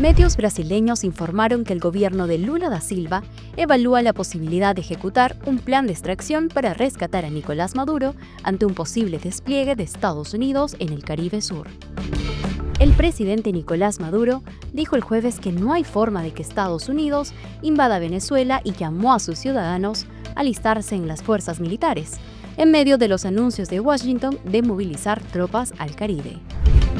Medios brasileños informaron que el gobierno de Lula da Silva evalúa la posibilidad de ejecutar un plan de extracción para rescatar a Nicolás Maduro ante un posible despliegue de Estados Unidos en el Caribe Sur. El presidente Nicolás Maduro dijo el jueves que no hay forma de que Estados Unidos invada Venezuela y llamó a sus ciudadanos a alistarse en las fuerzas militares, en medio de los anuncios de Washington de movilizar tropas al Caribe.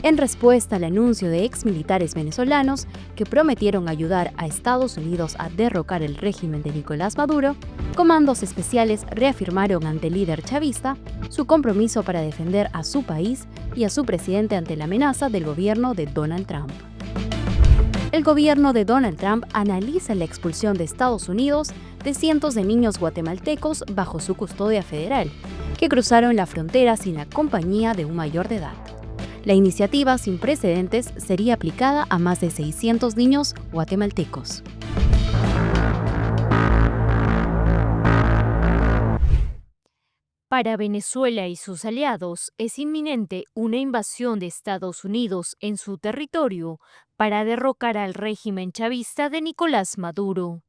En respuesta al anuncio de exmilitares venezolanos que prometieron ayudar a Estados Unidos a derrocar el régimen de Nicolás Maduro, comandos especiales reafirmaron ante el líder chavista su compromiso para defender a su país y a su presidente ante la amenaza del gobierno de Donald Trump. El gobierno de Donald Trump analiza la expulsión de Estados Unidos de cientos de niños guatemaltecos bajo su custodia federal, que cruzaron la frontera sin la compañía de un mayor de edad. La iniciativa sin precedentes sería aplicada a más de 600 niños guatemaltecos. Para Venezuela y sus aliados es inminente una invasión de Estados Unidos en su territorio para derrocar al régimen chavista de Nicolás Maduro.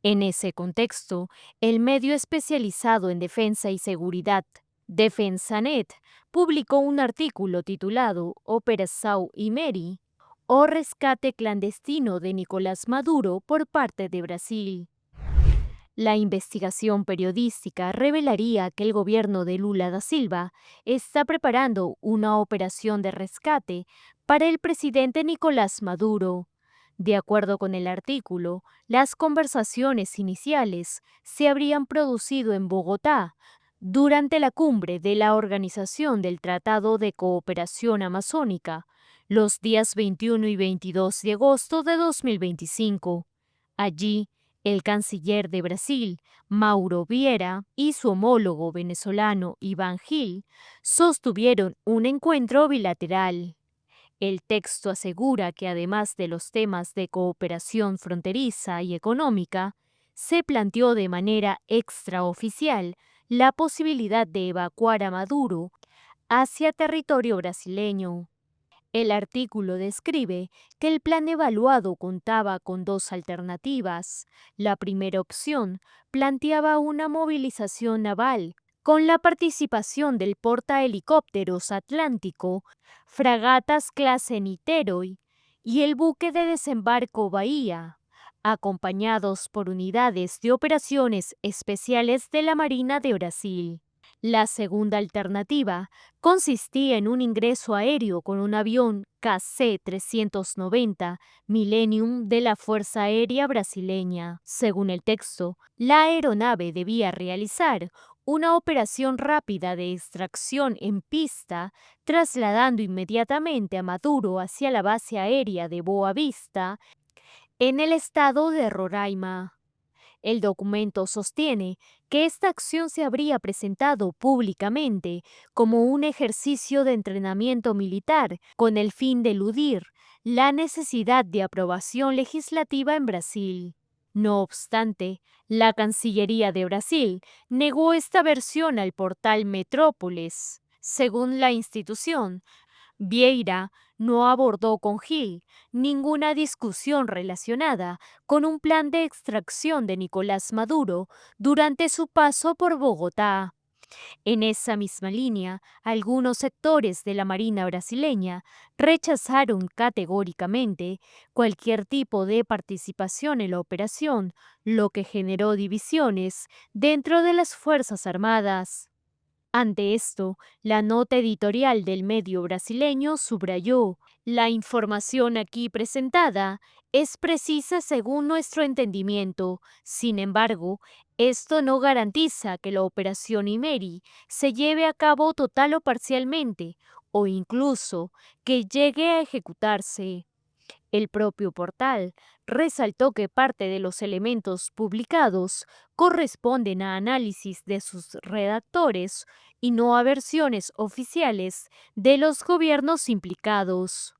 En ese contexto, el medio especializado en defensa y seguridad, Defensanet, publicó un artículo titulado Operação Imery, o rescate clandestino de Nicolás Maduro por parte de Brasil. La investigación periodística revelaría que el gobierno de Lula da Silva está preparando una operación de rescate para el presidente Nicolás Maduro. De acuerdo con el artículo, las conversaciones iniciales se habrían producido en Bogotá durante la cumbre de la Organización del Tratado de Cooperación Amazónica, los días 21 y 22 de agosto de 2025. Allí, el canciller de Brasil, Mauro Vieira, y su homólogo venezolano Iván Gil sostuvieron un encuentro bilateral. El texto asegura que además de los temas de cooperación fronteriza y económica, se planteó de manera extraoficial la posibilidad de evacuar a Maduro hacia territorio brasileño. El artículo describe que el plan evaluado contaba con dos alternativas. La primera opción planteaba una movilización naval con la participación del portahelicópteros Atlántico, fragatas clase Niterói y el buque de desembarco Bahía, acompañados por unidades de operaciones especiales de la Marina de Brasil. La segunda alternativa consistía en un ingreso aéreo con un avión KC-390 Millennium de la Fuerza Aérea Brasileña. Según el texto, la aeronave debía realizar una operación rápida de extracción en pista, trasladando inmediatamente a Maduro hacia la base aérea de Boa Vista, en el estado de Roraima. El documento sostiene que esta acción se habría presentado públicamente como un ejercicio de entrenamiento militar con el fin de eludir la necesidad de aprobación legislativa en Brasil. No obstante, la Cancillería de Brasil negó esta versión al portal Metrópolis. Según la institución, Vieira no abordó con Gil ninguna discusión relacionada con un plan de extracción de Nicolás Maduro durante su paso por Bogotá. En esa misma línea, algunos sectores de la Marina brasileña rechazaron categóricamente cualquier tipo de participación en la operación, lo que generó divisiones dentro de las Fuerzas Armadas. Ante esto, la nota editorial del medio brasileño subrayó: la información aquí presentada es precisa según nuestro entendimiento. Sin embargo, esto no garantiza que la operación Imery se lleve a cabo total o parcialmente, o incluso que llegue a ejecutarse. El propio portal resaltó que parte de los elementos publicados corresponden a análisis de sus redactores y no a versiones oficiales de los gobiernos implicados.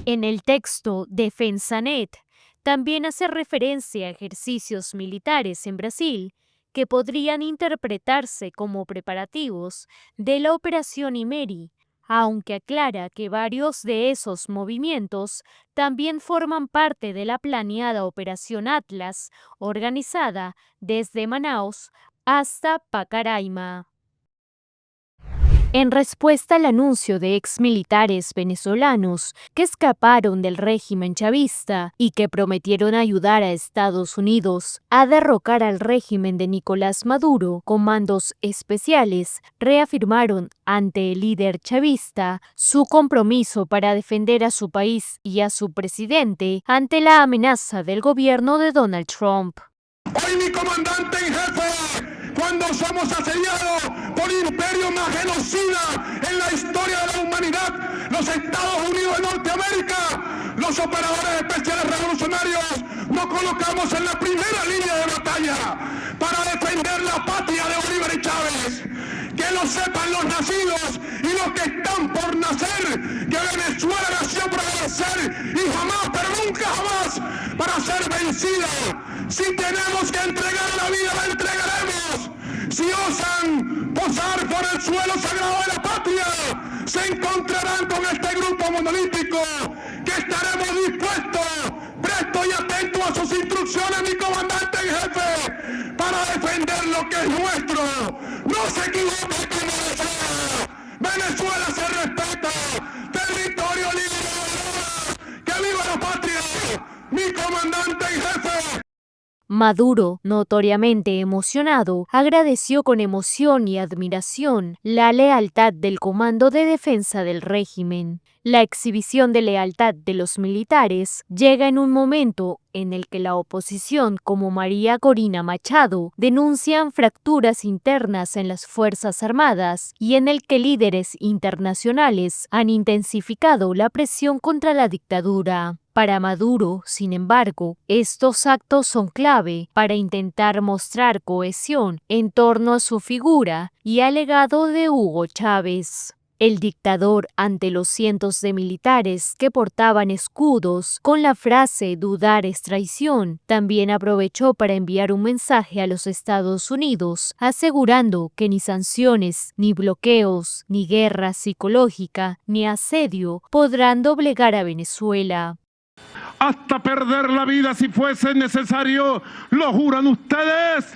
En el texto Defensanet también hace referencia a ejercicios militares en Brasil que podrían interpretarse como preparativos de la Operación Imery, aunque aclara que varios de esos movimientos también forman parte de la planeada Operación Atlas, organizada desde Manaos hasta Pacaraima. En respuesta al anuncio de exmilitares venezolanos que escaparon del régimen chavista y que prometieron ayudar a Estados Unidos a derrocar al régimen de Nicolás Maduro, comandos especiales reafirmaron ante el líder chavista su compromiso para defender a su país y a su presidente ante la amenaza del gobierno de Donald Trump. Hoy mi comandante en jefe, cuando somos asediados por el imperio más genocida en la historia de la humanidad, los Estados Unidos de Norteamérica, los operadores especiales revolucionarios, nos colocamos en la primera línea de batalla para defender la patria de Bolívar y Chávez. Que lo sepan los nacidos y los que están por nacer, que Venezuela nació para vencer y jamás, pero nunca jamás, para ser vencida. Si tenemos que entregar la vida, la entregaremos. Si osan posar por el suelo sagrado de la patria, se encontrarán con este grupo monolítico, que estaremos dispuestos, prestos y atentos a sus instrucciones, mi comandante en jefe, para defender lo que es nuestro. No se equivoque con Venezuela. Venezuela se respeta. Territorio libre. ¡Que viva la patria! Mi comandante en jefe. Maduro, notoriamente emocionado, agradeció con emoción y admiración la lealtad del Comando de Defensa del régimen. La exhibición de lealtad de los militares llega en un momento en el que la oposición, como María Corina Machado, denuncian fracturas internas en las Fuerzas Armadas y en el que líderes internacionales han intensificado la presión contra la dictadura. Para Maduro, sin embargo, estos actos son clave para intentar mostrar cohesión en torno a su figura y al legado de Hugo Chávez. El dictador, ante los cientos de militares que portaban escudos con la frase "dudar es traición", también aprovechó para enviar un mensaje a los Estados Unidos, asegurando que ni sanciones, ni bloqueos, ni guerra psicológica, ni asedio podrán doblegar a Venezuela. Hasta perder la vida si fuese necesario, ¿lo juran ustedes?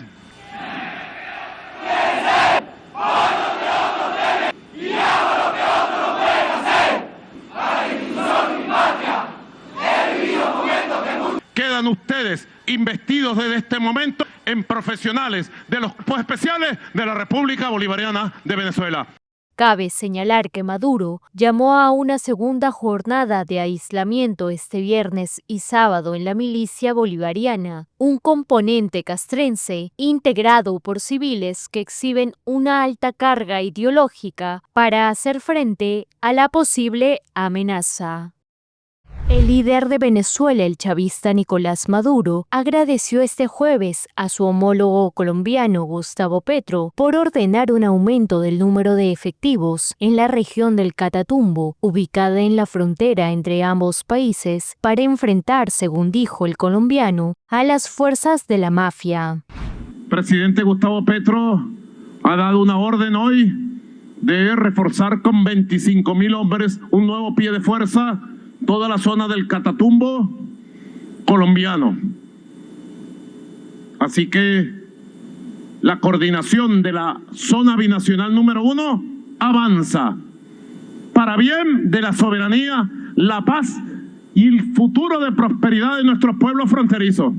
Quedan ustedes investidos desde este momento en profesionales de los cuerpos especiales de la República Bolivariana de Venezuela. Cabe señalar que Maduro llamó a una segunda jornada de aislamiento este viernes y sábado en la milicia bolivariana, un componente castrense integrado por civiles que exhiben una alta carga ideológica para hacer frente a la posible amenaza. El líder de Venezuela, el chavista Nicolás Maduro, agradeció este jueves a su homólogo colombiano Gustavo Petro por ordenar un aumento del número de efectivos en la región del Catatumbo, ubicada en la frontera entre ambos países, para enfrentar, según dijo el colombiano, a las fuerzas de la mafia. Presidente Gustavo Petro ha dado una orden hoy de reforzar con 25.000 hombres un nuevo pie de fuerza toda la zona del Catatumbo colombiano. Así que la coordinación de la zona binacional número 1 avanza para bien de la soberanía, la paz y el futuro de prosperidad de nuestros pueblos fronterizos.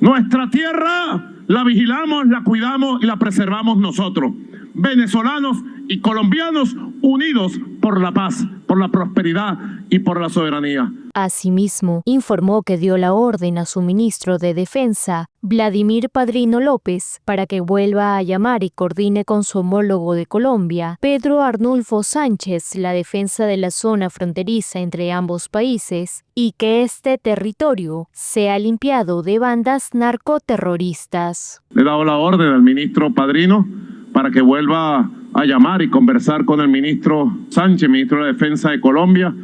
Nuestra tierra la vigilamos, la cuidamos y la preservamos nosotros, venezolanos y colombianos, unidos por la paz, por la prosperidad y por la soberanía. Asimismo, informó que dio la orden a su ministro de Defensa, Vladimir Padrino López, para que vuelva a llamar y coordine con su homólogo de Colombia, Pedro Arnulfo Sánchez, la defensa de la zona fronteriza entre ambos países y que este territorio sea limpiado de bandas narcoterroristas. Le he dado la orden al ministro Padrino para que vuelva a llamar y conversar con el ministro Sánchez, ministro de la Defensa de Colombia,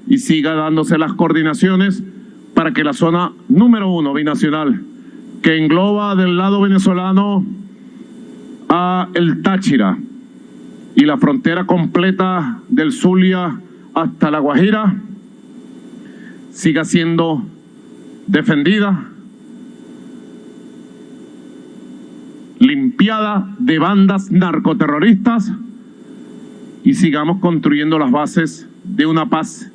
y siga dándose las coordinaciones para que la zona número 1 binacional, que engloba del lado venezolano a el Táchira y la frontera completa del Zulia hasta La Guajira siga siendo defendida, limpiada de bandas narcoterroristas y sigamos construyendo las bases de una paz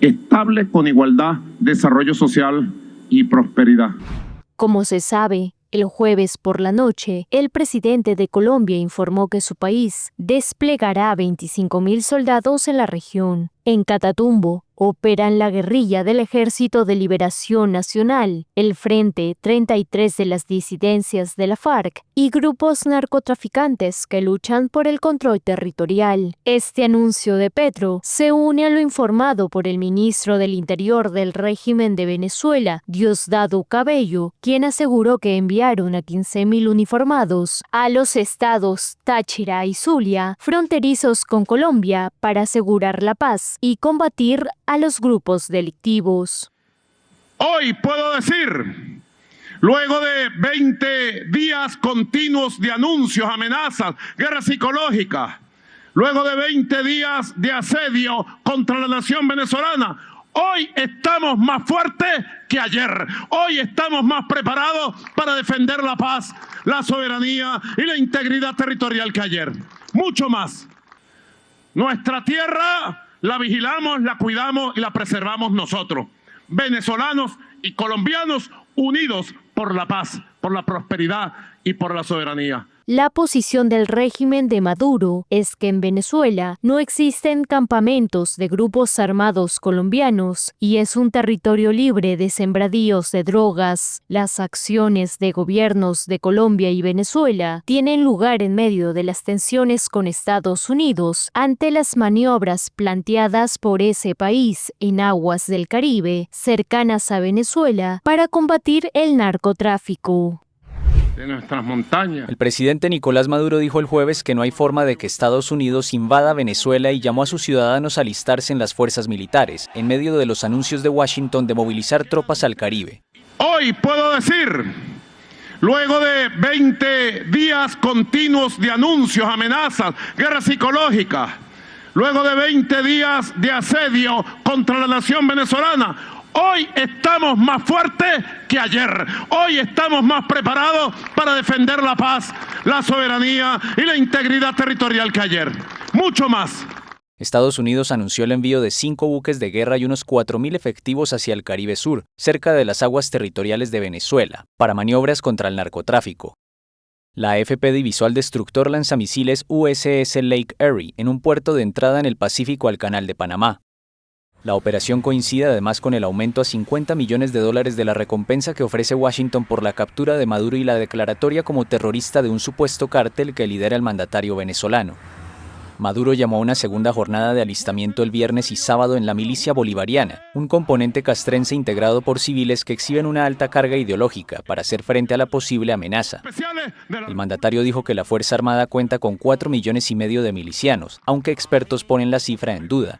estable con igualdad, desarrollo social y prosperidad. Como se sabe, el jueves por la noche, el presidente de Colombia informó que su país desplegará 25.000 soldados en la región. En Catatumbo, operan la guerrilla del Ejército de Liberación Nacional, el Frente 33 de las disidencias de la FARC y grupos narcotraficantes que luchan por el control territorial. Este anuncio de Petro se une a lo informado por el ministro del Interior del régimen de Venezuela, Diosdado Cabello, quien aseguró que enviaron a 15.000 uniformados a los estados Táchira y Zulia, fronterizos con Colombia, para asegurar la paz y combatir a los grupos delictivos. Hoy puedo decir, luego de 20 días continuos de anuncios, amenazas, guerra psicológica, luego de 20 días de asedio contra la nación venezolana, hoy estamos más fuertes que ayer. Hoy estamos más preparados para defender la paz, la soberanía y la integridad territorial que ayer. Mucho más. Nuestra tierra la vigilamos, la cuidamos y la preservamos nosotros, venezolanos y colombianos, unidos por la paz, por la prosperidad y por la soberanía. La posición del régimen de Maduro es que en Venezuela no existen campamentos de grupos armados colombianos y es un territorio libre de sembradíos de drogas. Las acciones de gobiernos de Colombia y Venezuela tienen lugar en medio de las tensiones con Estados Unidos ante las maniobras planteadas por ese país en aguas del Caribe, cercanas a Venezuela, para combatir el narcotráfico. De nuestras montañas. El presidente Nicolás Maduro dijo el jueves que no hay forma de que Estados Unidos invada Venezuela y llamó a sus ciudadanos a alistarse en las fuerzas militares, en medio de los anuncios de Washington de movilizar tropas al Caribe. Hoy puedo decir, luego de 20 días continuos de anuncios, amenazas, guerra psicológica, luego de 20 días de asedio contra la nación venezolana, hoy estamos más fuertes que ayer. Hoy estamos más preparados para defender la paz, la soberanía y la integridad territorial que ayer. Mucho más. Estados Unidos anunció el envío de 5 buques de guerra y unos 4.000 efectivos hacia el Caribe Sur, cerca de las aguas territoriales de Venezuela, para maniobras contra el narcotráfico. La AFP divisó al destructor lanzamisiles USS Lake Erie en un puerto de entrada en el Pacífico al Canal de Panamá. La operación coincide además con el aumento a $50 millones de la recompensa que ofrece Washington por la captura de Maduro y la declaratoria como terrorista de un supuesto cártel que lidera el mandatario venezolano. Maduro llamó a una segunda jornada de alistamiento el viernes y sábado en la milicia bolivariana, un componente castrense integrado por civiles que exhiben una alta carga ideológica para hacer frente a la posible amenaza. El mandatario dijo que la Fuerza Armada cuenta con 4,5 millones de milicianos, aunque expertos ponen la cifra en duda.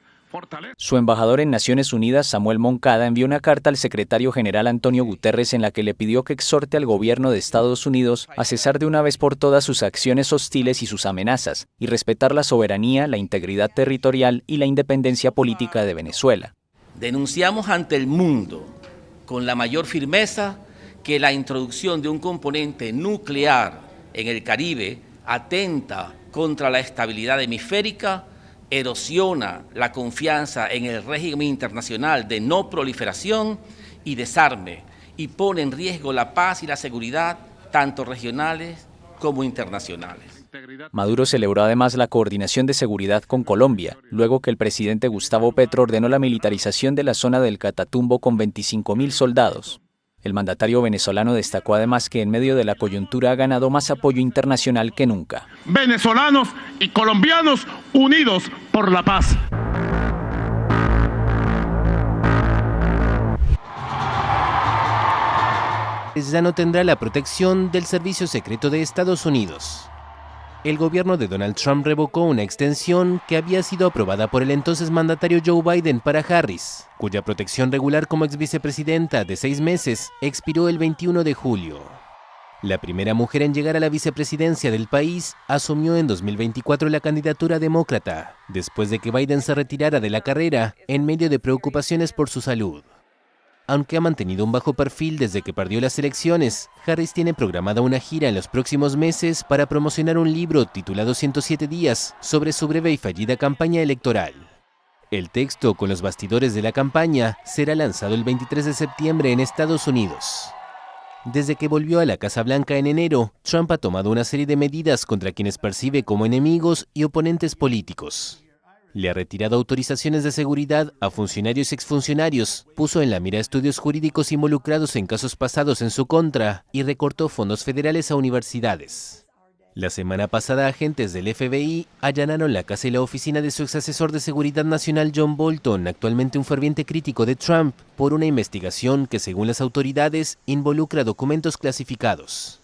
Su embajador en Naciones Unidas, Samuel Moncada, envió una carta al secretario general Antonio Guterres en la que le pidió que exhorte al gobierno de Estados Unidos a cesar de una vez por todas sus acciones hostiles y sus amenazas, y respetar la soberanía, la integridad territorial y la independencia política de Venezuela. Denunciamos ante el mundo con la mayor firmeza que la introducción de un componente nuclear en el Caribe atenta contra la estabilidad hemisférica, erosiona la confianza en el régimen internacional de no proliferación y desarme y pone en riesgo la paz y la seguridad, tanto regionales como internacionales. Maduro celebró además la coordinación de seguridad con Colombia, luego que el presidente Gustavo Petro ordenó la militarización de la zona del Catatumbo con 25.000 soldados. El mandatario venezolano destacó además que en medio de la coyuntura ha ganado más apoyo internacional que nunca. Venezolanos y colombianos unidos por la paz. Ya no tendrá la protección del Servicio Secreto de Estados Unidos. El gobierno de Donald Trump revocó una extensión que había sido aprobada por el entonces mandatario Joe Biden para Harris, cuya protección regular como exvicepresidenta de 6 meses expiró el 21 de julio. La primera mujer en llegar a la vicepresidencia del país asumió en 2024 la candidatura demócrata, después de que Biden se retirara de la carrera en medio de preocupaciones por su salud. Aunque ha mantenido un bajo perfil desde que perdió las elecciones, Harris tiene programada una gira en los próximos meses para promocionar un libro titulado 107 días sobre su breve y fallida campaña electoral. El texto con los bastidores de la campaña será lanzado el 23 de septiembre en Estados Unidos. Desde que volvió a la Casa Blanca en enero, Trump ha tomado una serie de medidas contra quienes percibe como enemigos y oponentes políticos. Le ha retirado autorizaciones de seguridad a funcionarios y exfuncionarios, puso en la mira estudios jurídicos involucrados en casos pasados en su contra y recortó fondos federales a universidades. La semana pasada, agentes del FBI allanaron la casa y la oficina de su exasesor de seguridad nacional John Bolton, actualmente un ferviente crítico de Trump, por una investigación que, según las autoridades, involucra documentos clasificados.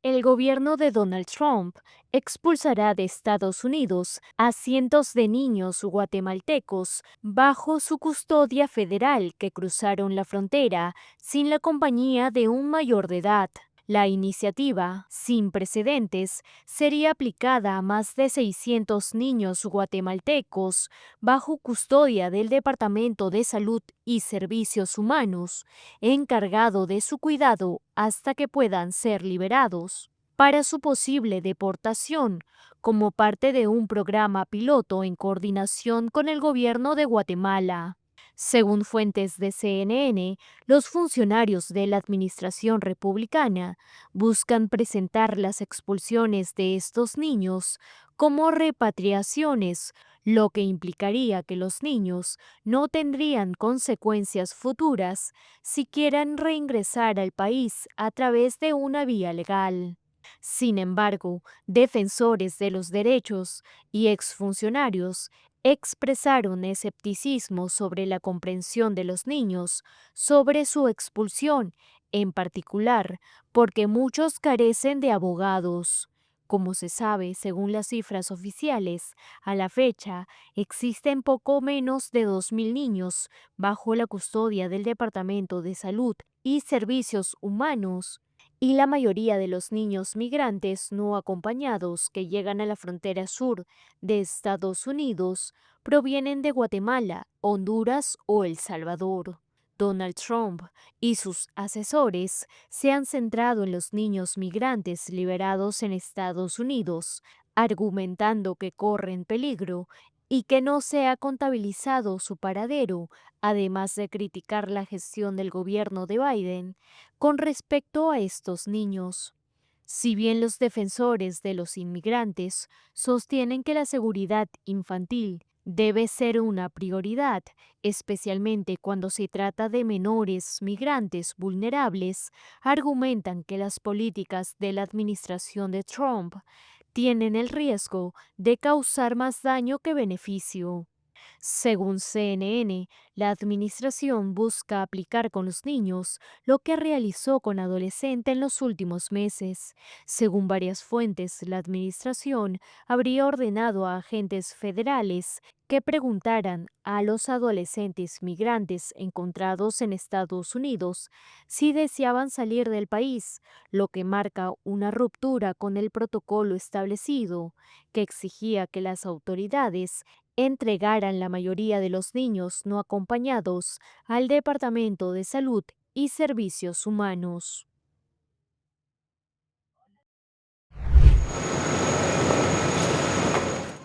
El gobierno de Donald Trump expulsará de Estados Unidos a cientos de niños guatemaltecos bajo su custodia federal que cruzaron la frontera sin la compañía de un mayor de edad. La iniciativa, sin precedentes, sería aplicada a más de 600 niños guatemaltecos bajo custodia del Departamento de Salud y Servicios Humanos, encargado de su cuidado hasta que puedan ser liberados, para su posible deportación, como parte de un programa piloto en coordinación con el gobierno de Guatemala. Según fuentes de CNN, los funcionarios de la administración republicana buscan presentar las expulsiones de estos niños como repatriaciones, lo que implicaría que los niños no tendrían consecuencias futuras si quieren reingresar al país a través de una vía legal. Sin embargo, defensores de los derechos y exfuncionarios expresaron escepticismo sobre la comprensión de los niños sobre su expulsión, en particular porque muchos carecen de abogados. Como se sabe, según las cifras oficiales, a la fecha existen poco menos de 2.000 niños bajo la custodia del Departamento de Salud y Servicios Humanos, y la mayoría de los niños migrantes no acompañados que llegan a la frontera sur de Estados Unidos provienen de Guatemala, Honduras o El Salvador. Donald Trump y sus asesores se han centrado en los niños migrantes liberados en Estados Unidos, argumentando que corren peligro y que no se ha contabilizado su paradero, además de criticar la gestión del gobierno de Biden con respecto a estos niños. Si bien los defensores de los inmigrantes sostienen que la seguridad infantil debe ser una prioridad, especialmente cuando se trata de menores migrantes vulnerables, argumentan que las políticas de la administración de Trump tienen el riesgo de causar más daño que beneficio. Según CNN, la administración busca aplicar con los niños lo que realizó con adolescentes en los últimos meses. Según varias fuentes, la administración habría ordenado a agentes federales que preguntaran a los adolescentes migrantes encontrados en Estados Unidos si deseaban salir del país, lo que marca una ruptura con el protocolo establecido, que exigía que las autoridades entregaran la mayoría de los niños no acompañados al Departamento de Salud y Servicios Humanos.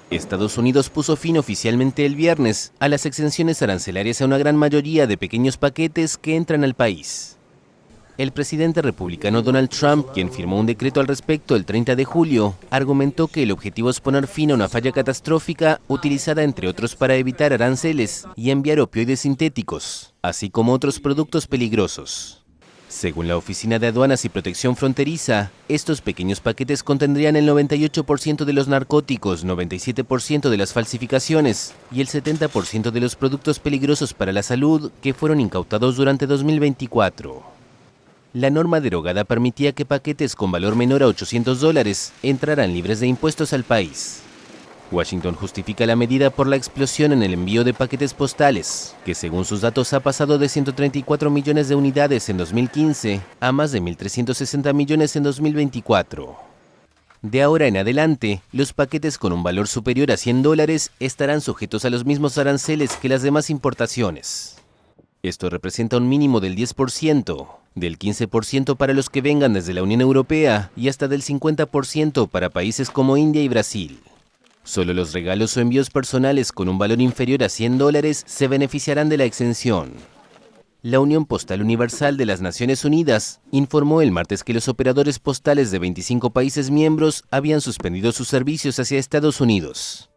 Estados Unidos puso fin oficialmente el viernes a las exenciones arancelarias a una gran mayoría de pequeños paquetes que entran al país. El presidente republicano Donald Trump, quien firmó un decreto al respecto el 30 de julio, argumentó que el objetivo es poner fin a una falla catastrófica utilizada entre otros para evitar aranceles y enviar opioides sintéticos, así como otros productos peligrosos. Según la Oficina de Aduanas y Protección Fronteriza, estos pequeños paquetes contendrían el 98% de los narcóticos, 97% de las falsificaciones y el 70% de los productos peligrosos para la salud que fueron incautados durante 2024. La norma derogada permitía que paquetes con valor menor a $800 entraran libres de impuestos al país. Washington justifica la medida por la explosión en el envío de paquetes postales, que según sus datos ha pasado de 134 millones de unidades en 2015 a más de 1.360 millones en 2024. De ahora en adelante, los paquetes con un valor superior a $100 estarán sujetos a los mismos aranceles que las demás importaciones. Esto representa un mínimo del 10%, del 15% para los que vengan desde la Unión Europea y hasta del 50% para países como India y Brasil. Solo los regalos o envíos personales con un valor inferior a $100 se beneficiarán de la exención. La Unión Postal Universal de las Naciones Unidas informó el martes que los operadores postales de 25 países miembros habían suspendido sus servicios hacia Estados Unidos.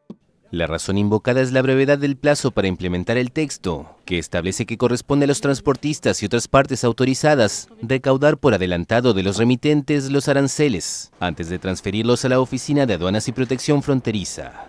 La razón invocada es la brevedad del plazo para implementar el texto, que establece que corresponde a los transportistas y otras partes autorizadas recaudar por adelantado de los remitentes los aranceles, antes de transferirlos a la Oficina de Aduanas y Protección Fronteriza.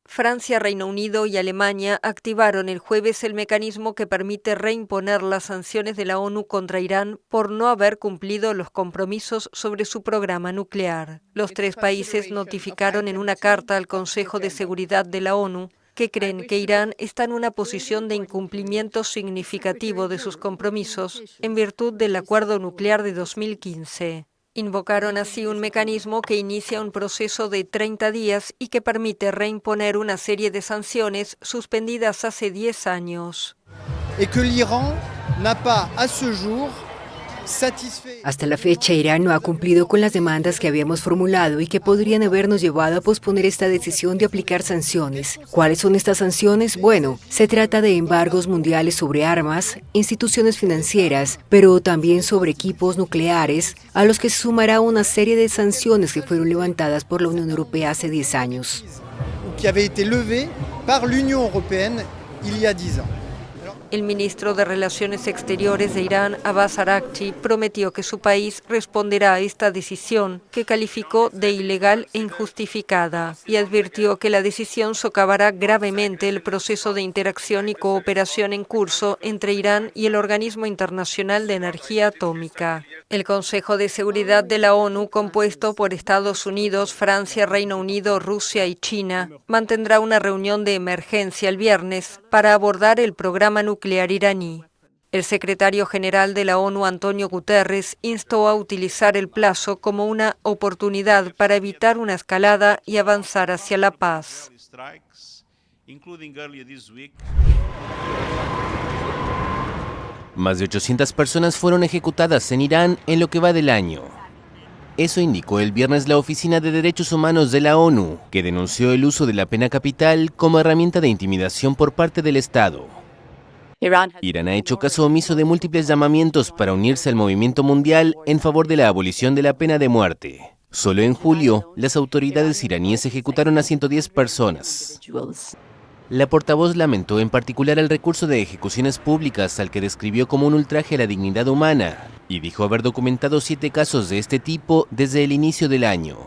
Francia, Reino Unido y Alemania activaron el jueves el mecanismo que permite reimponer las sanciones de la ONU contra Irán por no haber cumplido los compromisos sobre su programa nuclear. Los tres países notificaron en una carta al Consejo de Seguridad de la ONU que creen que Irán está en una posición de incumplimiento significativo de sus compromisos en virtud del acuerdo nuclear de 2015. Invocaron así un mecanismo que inicia un proceso de 30 días y que permite reimponer una serie de sanciones suspendidas hace 10 años. Hasta la fecha, Irán no ha cumplido con las demandas que habíamos formulado y que podrían habernos llevado a posponer esta decisión de aplicar sanciones. ¿Cuáles son estas sanciones? Bueno, se trata de embargos mundiales sobre armas, instituciones financieras, pero también sobre equipos nucleares, a los que se sumará una serie de sanciones que fueron levantadas por la Unión Europea hace 10 años. El ministro de Relaciones Exteriores de Irán, Abbas Araghchi, prometió que su país responderá a esta decisión, que calificó de ilegal e injustificada, y advirtió que la decisión socavará gravemente el proceso de interacción y cooperación en curso entre Irán y el Organismo Internacional de Energía Atómica. El Consejo de Seguridad de la ONU, compuesto por Estados Unidos, Francia, Reino Unido, Rusia y China, mantendrá una reunión de emergencia el viernes para abordar el programa nuclear iraní. El secretario general de la ONU, Antonio Guterres, instó a utilizar el plazo como una oportunidad para evitar una escalada y avanzar hacia la paz. Más de 800 personas fueron ejecutadas en Irán en lo que va del año. Eso indicó el viernes la Oficina de Derechos Humanos de la ONU, que denunció el uso de la pena capital como herramienta de intimidación por parte del Estado. Irán ha hecho caso omiso de múltiples llamamientos para unirse al movimiento mundial en favor de la abolición de la pena de muerte. Solo en julio, las autoridades iraníes ejecutaron a 110 personas. La portavoz lamentó en particular el recurso de ejecuciones públicas al que describió como un ultraje a la dignidad humana y dijo haber documentado 7 casos de este tipo desde el inicio del año.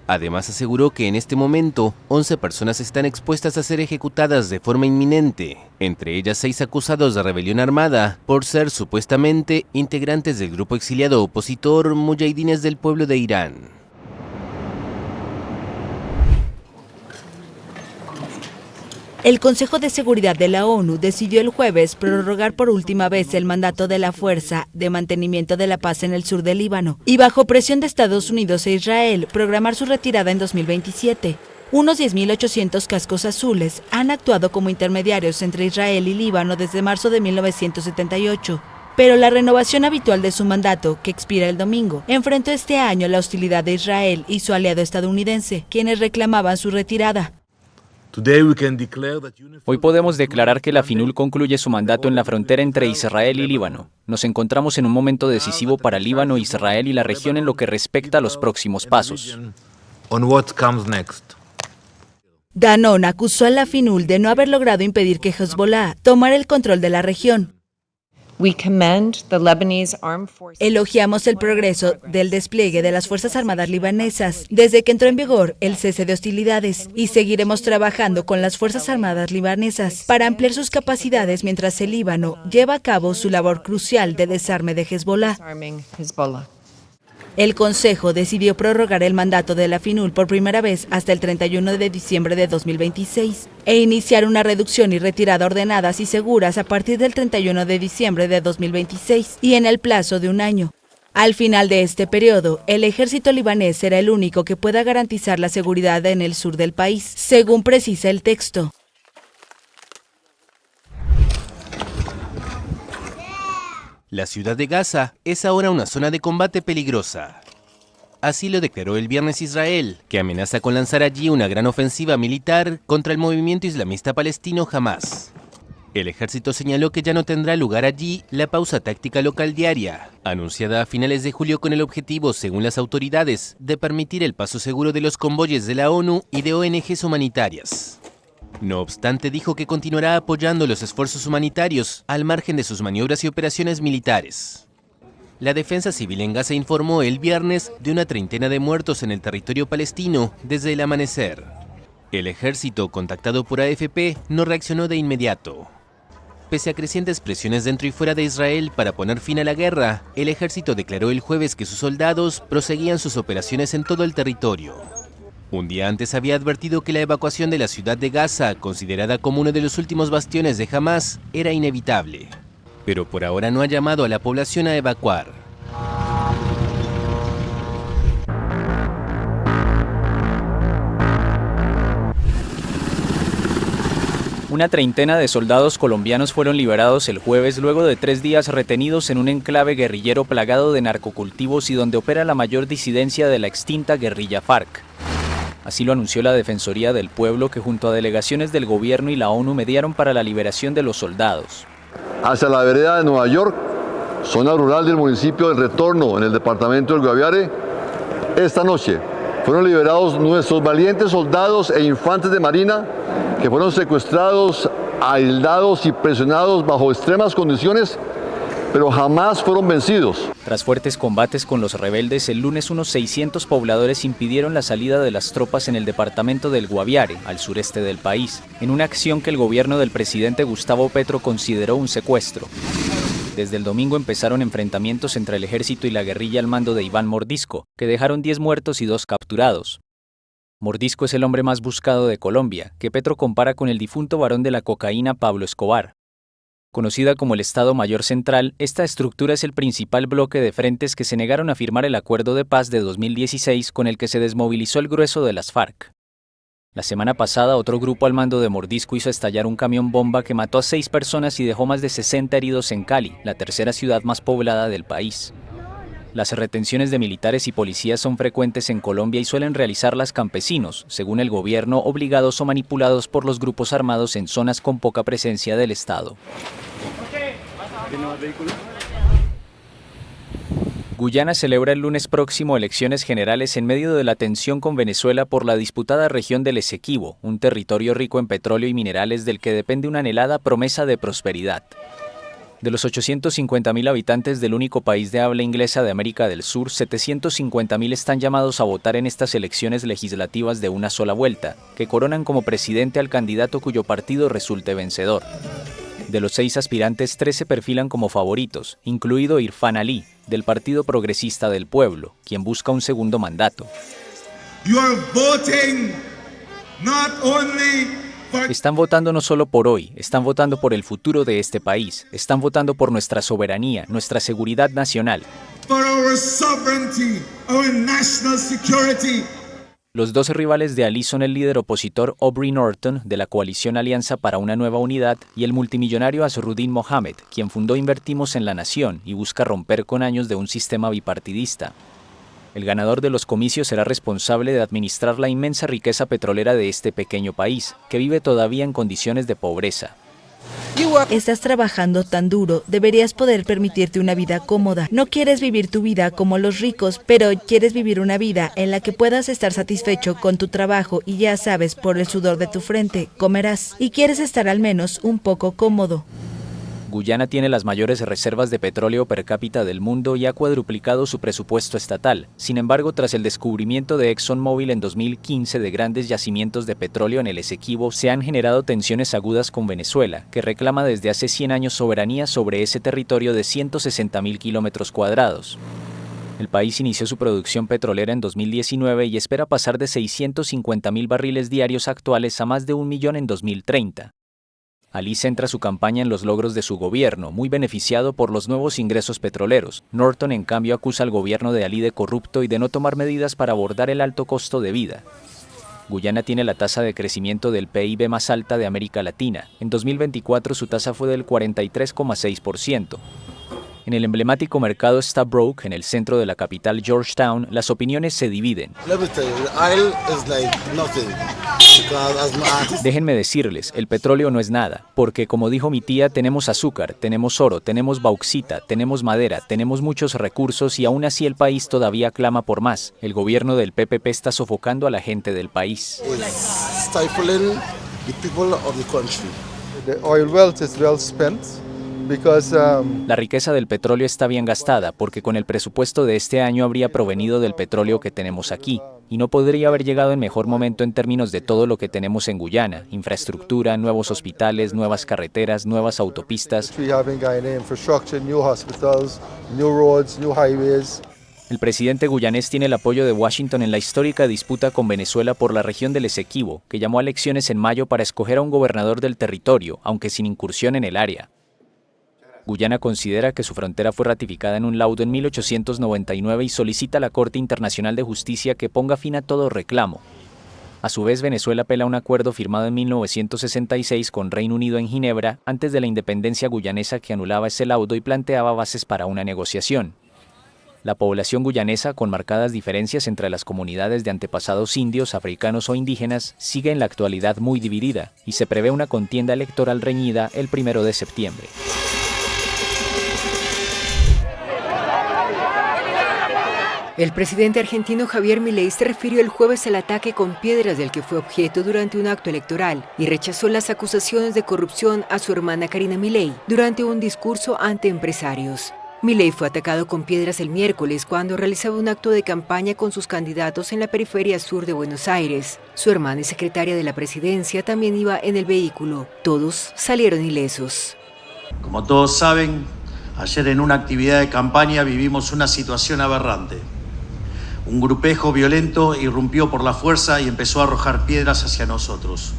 Además aseguró que en este momento 11 personas están expuestas a ser ejecutadas de forma inminente, entre ellas 6 acusados de rebelión armada por ser supuestamente integrantes del grupo exiliado opositor Muyahidines del Pueblo de Irán. El Consejo de Seguridad de la ONU decidió el jueves prorrogar por última vez el mandato de la Fuerza de Mantenimiento de la Paz en el sur del Líbano y, bajo presión de Estados Unidos e Israel, programar su retirada en 2027. Unos 10.800 cascos azules han actuado como intermediarios entre Israel y Líbano desde marzo de 1978. Pero la renovación habitual de su mandato, que expira el domingo, enfrentó este año la hostilidad de Israel y su aliado estadounidense, quienes reclamaban su retirada. Hoy podemos declarar que la FINUL concluye su mandato en la frontera entre Israel y Líbano. Nos encontramos en un momento decisivo para Líbano, Israel y la región en lo que respecta a los próximos pasos. Danon acusó a la FINUL de no haber logrado impedir que Hezbollah tomara el control de la región. Elogiamos el progreso del despliegue de las Fuerzas Armadas libanesas desde que entró en vigor el cese de hostilidades y seguiremos trabajando con las Fuerzas Armadas libanesas para ampliar sus capacidades mientras el Líbano lleva a cabo su labor crucial de desarme de Hezbollah. El Consejo decidió prorrogar el mandato de la FINUL por primera vez hasta el 31 de diciembre de 2026 e iniciar una reducción y retirada ordenadas y seguras a partir del 31 de diciembre de 2026 y en el plazo de un año. Al final de este periodo, el ejército libanés será el único que pueda garantizar la seguridad en el sur del país, según precisa el texto. La ciudad de Gaza es ahora una zona de combate peligrosa. Así lo declaró el viernes Israel, que amenaza con lanzar allí una gran ofensiva militar contra el movimiento islamista palestino Hamas. El ejército señaló que ya no tendrá lugar allí la pausa táctica local diaria, anunciada a finales de julio con el objetivo, según las autoridades, de permitir el paso seguro de los convoyes de la ONU y de ONGs humanitarias. No obstante, dijo que continuará apoyando los esfuerzos humanitarios al margen de sus maniobras y operaciones militares. La Defensa Civil en Gaza informó el viernes de una treintena de muertos en el territorio palestino desde el amanecer. El ejército, contactado por AFP, no reaccionó de inmediato. Pese a crecientes presiones dentro y fuera de Israel para poner fin a la guerra, el ejército declaró el jueves que sus soldados proseguían sus operaciones en todo el territorio. Un día antes había advertido que la evacuación de la ciudad de Gaza, considerada como uno de los últimos bastiones de Hamas, era inevitable. Pero por ahora no ha llamado a la población a evacuar. Una treintena de soldados colombianos fueron liberados el jueves luego de 3 días retenidos en un enclave guerrillero plagado de narcocultivos y donde opera la mayor disidencia de la extinta guerrilla FARC. Así lo anunció la Defensoría del Pueblo, que junto a delegaciones del gobierno y la ONU mediaron para la liberación de los soldados. Hacia la vereda de Nueva York, zona rural del municipio del Retorno, en el departamento del Guaviare, esta noche fueron liberados nuestros valientes soldados e infantes de marina que fueron secuestrados, aislados y presionados bajo extremas condiciones, pero jamás fueron vencidos. Tras fuertes combates con los rebeldes, el lunes unos 600 pobladores impidieron la salida de las tropas en el departamento del Guaviare, al sureste del país, en una acción que el gobierno del presidente Gustavo Petro consideró un secuestro. Desde el domingo empezaron enfrentamientos entre el ejército y la guerrilla al mando de Iván Mordisco, que dejaron 10 muertos y 2 capturados. Mordisco es el hombre más buscado de Colombia, que Petro compara con el difunto varón de la cocaína Pablo Escobar. Conocida como el Estado Mayor Central, esta estructura es el principal bloque de frentes que se negaron a firmar el acuerdo de paz de 2016 con el que se desmovilizó el grueso de las FARC. La semana pasada, otro grupo al mando de Mordisco hizo estallar un camión bomba que mató a 6 personas y dejó más de 60 heridos en Cali, la tercera ciudad más poblada del país. Las retenciones de militares y policías son frecuentes en Colombia y suelen realizarlas campesinos, según el gobierno, obligados o manipulados por los grupos armados en zonas con poca presencia del Estado. Guyana celebra el lunes próximo elecciones generales en medio de la tensión con Venezuela por la disputada región del Esequibo, un territorio rico en petróleo y minerales del que depende una anhelada promesa de prosperidad. De los 850.000 habitantes del único país de habla inglesa de América del Sur, 750.000 están llamados a votar en estas elecciones legislativas de una sola vuelta, que coronan como presidente al candidato cuyo partido resulte vencedor. De los 6 aspirantes, 3 se perfilan como favoritos, incluido Irfan Ali, del Partido Progresista del Pueblo, quien busca un segundo mandato. Están votando no solo por hoy, están votando por el futuro de este país, están votando por nuestra soberanía, nuestra seguridad nacional. Los 2 rivales de Ali son el líder opositor Aubrey Norton, de la coalición Alianza para una Nueva Unidad, y el multimillonario Azruddin Mohammed, quien fundó Invertimos en la Nación y busca romper con años de un sistema bipartidista. El ganador de los comicios será responsable de administrar la inmensa riqueza petrolera de este pequeño país, que vive todavía en condiciones de pobreza. Estás trabajando tan duro, deberías poder permitirte una vida cómoda. No quieres vivir tu vida como los ricos, pero quieres vivir una vida en la que puedas estar satisfecho con tu trabajo y ya sabes, por el sudor de tu frente, comerás. Y quieres estar al menos un poco cómodo. Guyana tiene las mayores reservas de petróleo per cápita del mundo y ha cuadruplicado su presupuesto estatal. Sin embargo, tras el descubrimiento de ExxonMobil en 2015 de grandes yacimientos de petróleo en el Esequibo, se han generado tensiones agudas con Venezuela, que reclama desde hace 100 años soberanía sobre ese territorio de 160.000 kilómetros cuadrados. El país inició su producción petrolera en 2019 y espera pasar de 650.000 barriles diarios actuales a más de 1 millón en 2030. Ali centra su campaña en los logros de su gobierno, muy beneficiado por los nuevos ingresos petroleros. Norton, en cambio, acusa al gobierno de Ali de corrupto y de no tomar medidas para abordar el alto costo de vida. Guyana tiene la tasa de crecimiento del PIB más alta de América Latina. En 2024 su tasa fue del 43,6%. En el emblemático mercado Stabroek, en el centro de la capital Georgetown, las opiniones se dividen. Déjenme decirles, el petróleo no es nada, porque como dijo mi tía, tenemos azúcar, tenemos oro, tenemos bauxita, tenemos madera, tenemos muchos recursos y aún así el país todavía clama por más. El gobierno del PPP está sofocando a la gente del país. La riqueza del petróleo está bien gastada porque con el presupuesto de este año habría provenido del petróleo que tenemos aquí y no podría haber llegado en mejor momento en términos de todo lo que tenemos en Guyana: infraestructura, nuevos hospitales, nuevas carreteras, nuevas autopistas. El presidente guyanés tiene el apoyo de Washington en la histórica disputa con Venezuela por la región del Esequibo, que llamó a elecciones en mayo para escoger a un gobernador del territorio, aunque sin incursión en el área. Guyana considera que su frontera fue ratificada en un laudo en 1899 y solicita a la Corte Internacional de Justicia que ponga fin a todo reclamo. A su vez, Venezuela apela a un acuerdo firmado en 1966 con Reino Unido en Ginebra antes de la independencia guyanesa que anulaba ese laudo y planteaba bases para una negociación. La población guyanesa, con marcadas diferencias entre las comunidades de antepasados indios, africanos o indígenas, sigue en la actualidad muy dividida y se prevé una contienda electoral reñida el 1 de septiembre. El presidente argentino Javier Milei se refirió el jueves al ataque con piedras del que fue objeto durante un acto electoral y rechazó las acusaciones de corrupción a su hermana Karina Milei durante un discurso ante empresarios. Milei fue atacado con piedras el miércoles cuando realizaba un acto de campaña con sus candidatos en la periferia sur de Buenos Aires. Su hermana y secretaria de la presidencia también iba en el vehículo. Todos salieron ilesos. Como todos saben, ayer en una actividad de campaña vivimos una situación aberrante. Un grupejo violento irrumpió por la fuerza y empezó a arrojar piedras hacia nosotros.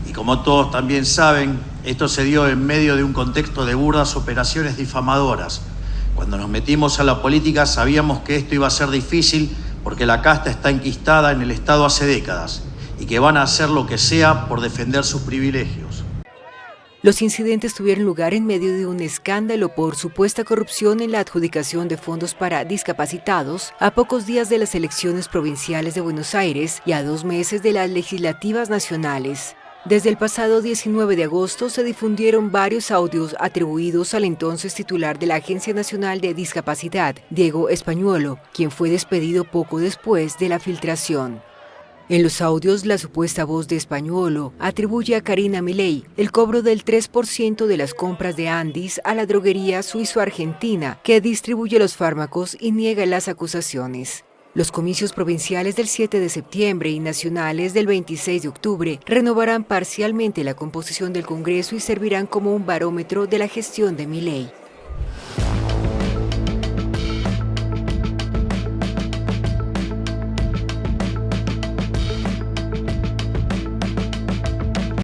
Y como todos también saben, esto se dio en medio de un contexto de burdas operaciones difamadoras. Cuando nos metimos a la política sabíamos que esto iba a ser difícil porque la casta está enquistada en el Estado hace décadas y que van a hacer lo que sea por defender sus privilegios. Los incidentes tuvieron lugar en medio de un escándalo por supuesta corrupción en la adjudicación de fondos para discapacitados, a pocos días de las elecciones provinciales de Buenos Aires y a 2 meses de las legislativas nacionales. Desde el pasado 19 de agosto se difundieron varios audios atribuidos al entonces titular de la Agencia Nacional de Discapacidad, Diego Españuolo, quien fue despedido poco después de la filtración. En los audios, la supuesta voz de Españuolo atribuye a Karina Milei el cobro del 3% de las compras de Andis a la droguería suizo-argentina que distribuye los fármacos y niega las acusaciones. Los comicios provinciales del 7 de septiembre y nacionales del 26 de octubre renovarán parcialmente la composición del Congreso y servirán como un barómetro de la gestión de Milei.